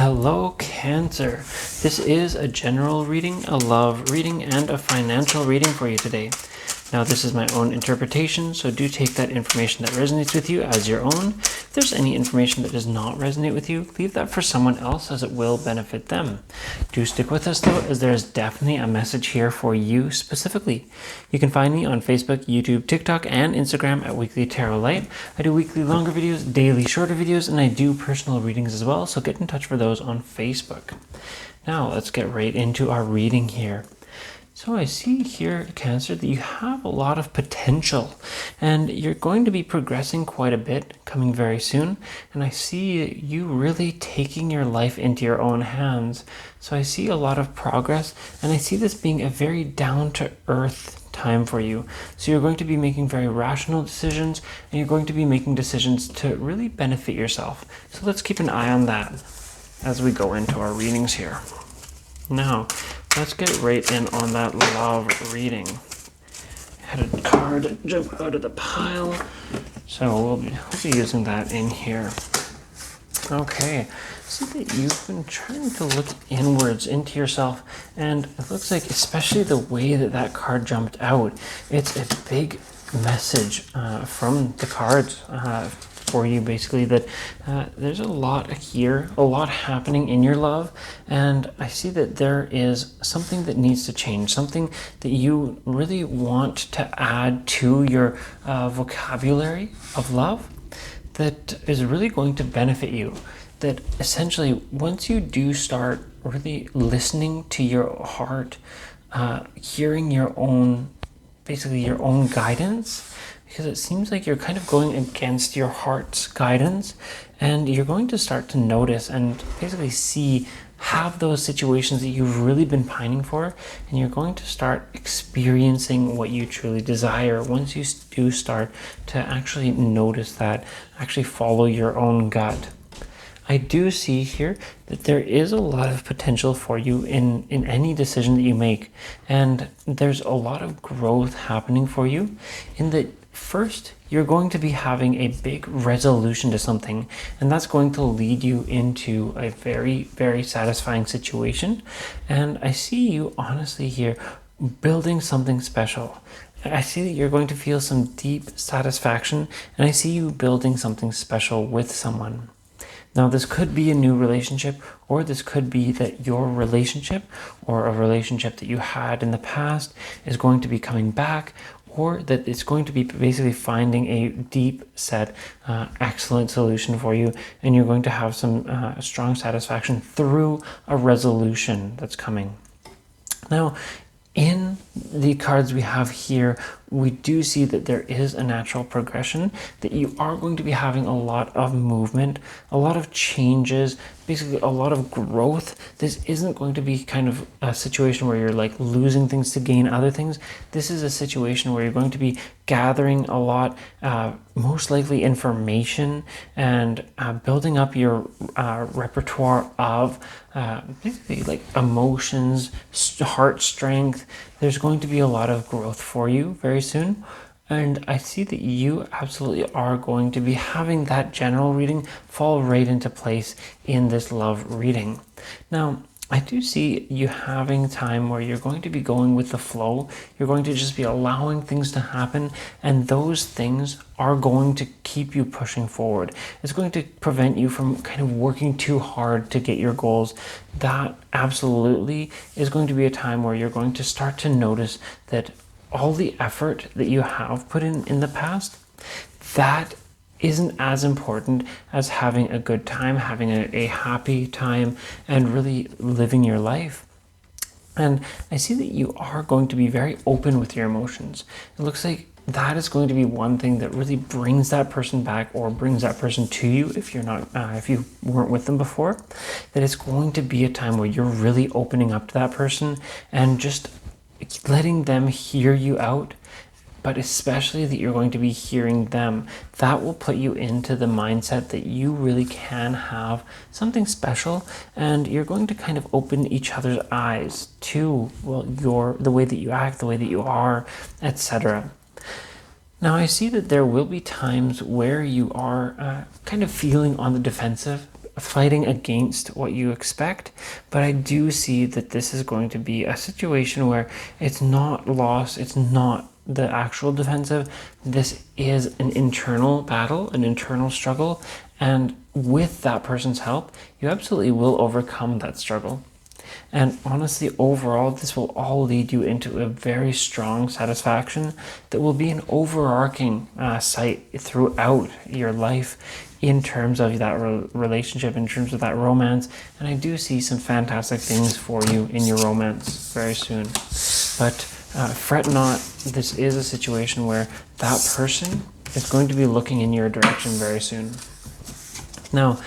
Hello, Cancer. This is a general reading, a love reading, and a financial reading for you today. Now, this is my own interpretation, so do take that information that resonates with you as your own. If there's any information that does not resonate with you, leave that for someone else as it will benefit them. Do stick with us though, as there is definitely a message here for you specifically. You can find me on Facebook, YouTube, TikTok, and Instagram at Weekly Tarot Light. I do weekly longer videos, daily shorter videos, and I do personal readings as well, so get in touch for those on Facebook. Now, let's get right into our reading here. So I see here, Cancer, that you have a lot of potential and you're going to be progressing quite a bit coming very soon. And I see you really taking your life into your own hands. So I see a lot of progress, and I see this being a very down-to-earth time for you. So you're going to be making very rational decisions, and you're going to be making decisions to really benefit yourself. So let's keep an eye on that as we go into our readings here. Now, let's get right in on that love reading. I had a card jump out of the pile, so we'll be using that in here. Okay, see that you've been trying to look inwards into yourself, and it looks like, especially the way that that card jumped out, it's a big message from the cards for you, basically, that there's a lot here, a lot happening in your love, and I see that there is something that needs to change, something that you really want to add to your vocabulary of love that is really going to benefit you. That essentially, once you do start really listening to your heart, hearing your own, basically your own guidance, because it seems like you're kind of going against your heart's guidance, and you're going to start to notice and basically have those situations that you've really been pining for, and you're going to start experiencing what you truly desire once you do start to actually notice that, actually follow your own gut. I do see here that there is a lot of potential for you in any decision that you make, and there's a lot of growth happening for you in that. First, you're going to be having a big resolution to something, and that's going to lead you into a very, very satisfying situation. And I see you honestly here building something special. I see that you're going to feel some deep satisfaction, and I see you building something special with someone. Now, this could be a new relationship, or this could be that your relationship or a relationship that you had in the past is going to be coming back, or that it's going to be basically finding a deep set, excellent solution for you, and you're going to have some strong satisfaction through a resolution that's coming. Now, in the cards we have here, we do see that there is a natural progression, that you are going to be having a lot of movement, a lot of changes, basically a lot of growth. This isn't going to be kind of a situation where you're like losing things to gain other things. This is a situation where you're going to be gathering a lot, most likely information, and building up your repertoire of basically like emotions, heart strength. There's going to be a lot of growth for you very soon. And I see that you absolutely are going to be having that general reading fall right into place in this love reading. Now, I do see you having time where you're going to be going with the flow. You're going to just be allowing things to happen, and those things are going to keep you pushing forward. It's going to prevent you from kind of working too hard to get your goals. That absolutely is going to be a time where you're going to start to notice that all the effort that you have put in the past, that isn't as important as having a good time, having a happy time, and really living your life. And I see that you are going to be very open with your emotions. It looks like that is going to be one thing that really brings that person back, or brings that person to you if you're not, if you weren't with them before. That it's going to be a time where you're really opening up to that person and just letting them hear you out, but especially that you're going to be hearing them. That will put you into the mindset that you really can have something special, and you're going to kind of open each other's eyes to, well, the way that you act, the way that you are, etc. Now, I see that there will be times where you are kind of feeling on the defensive fighting against what you expect, but I do see that this is going to be a situation where it's not loss, it's not the actual defensive. This is an internal battle, an internal struggle, and with that person's help, you absolutely will overcome that struggle. And honestly, overall, this will all lead you into a very strong satisfaction that will be an overarching sight throughout your life in terms of that relationship, in terms of that romance. And I do see some fantastic things for you in your romance very soon. But fret not, this is a situation where that person is going to be looking in your direction very soon. Now,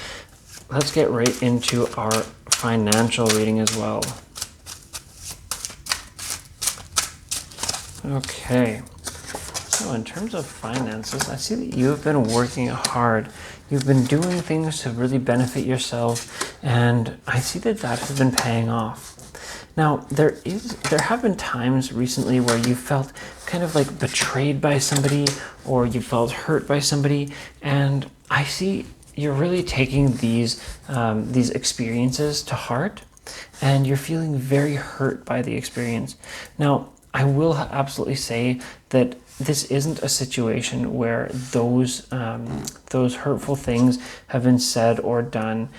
let's get right into our financial reading as well. Okay, so in terms of finances, I see that you've been working hard. You've been doing things to really benefit yourself, and I see that that has been paying off. Now, there have been times recently where you felt kind of like betrayed by somebody, or you felt hurt by somebody, and I see you're really taking these experiences to heart, and you're feeling very hurt by the experience. Now, I will absolutely say that this isn't a situation where those hurtful things have been said or done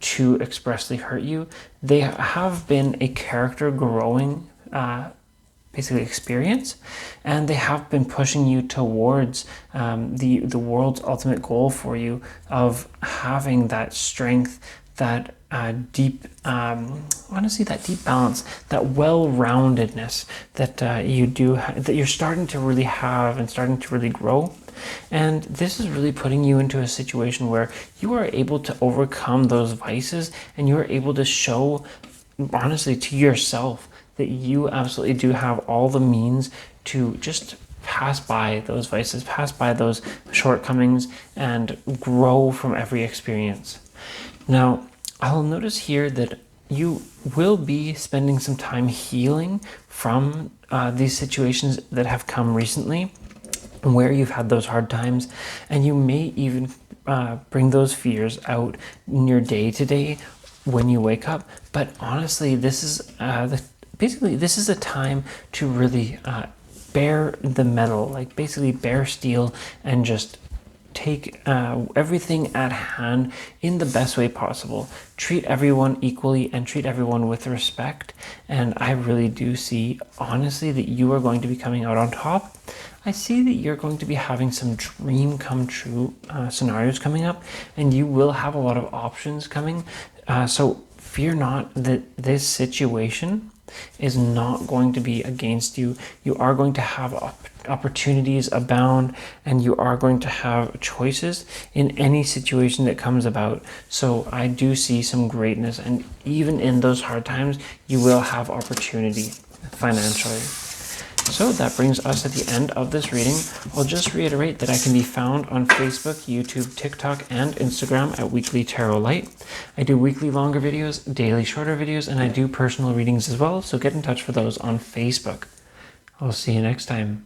to expressly hurt you. They have been a character growing basically experience, and they have been pushing you towards the world's ultimate goal for you of having that strength, that deep, honestly, that deep balance, that well-roundedness that you do, that you're starting to really have and starting to really grow. And this is really putting you into a situation where you are able to overcome those vices, and you are able to show, honestly, to yourself that you absolutely do have all the means to just pass by those vices, pass by those shortcomings, and grow from every experience. Now, I'll notice here that you will be spending some time healing from these situations that have come recently, where you've had those hard times, and you may even bring those fears out in your day-to-day when you wake up. But honestly, this is this is a time to really bear the metal, like basically bear steel, and just take everything at hand in the best way possible. Treat everyone equally and treat everyone with respect. And I really do see, honestly, that you are going to be coming out on top. I see that you're going to be having some dream come true scenarios coming up, and you will have a lot of options coming. So fear not that this situation is not going to be against you. You are going to have opportunities abound, and you are going to have choices in any situation that comes about. So I do see some greatness, and even in those hard times, you will have opportunity financially. So that brings us at the end of this reading. I'll just reiterate that I can be found on Facebook, YouTube, TikTok, and Instagram at Weekly Tarot Light. I do weekly longer videos, daily shorter videos, and I do personal readings as well, so get in touch for those on Facebook. I'll see you next time.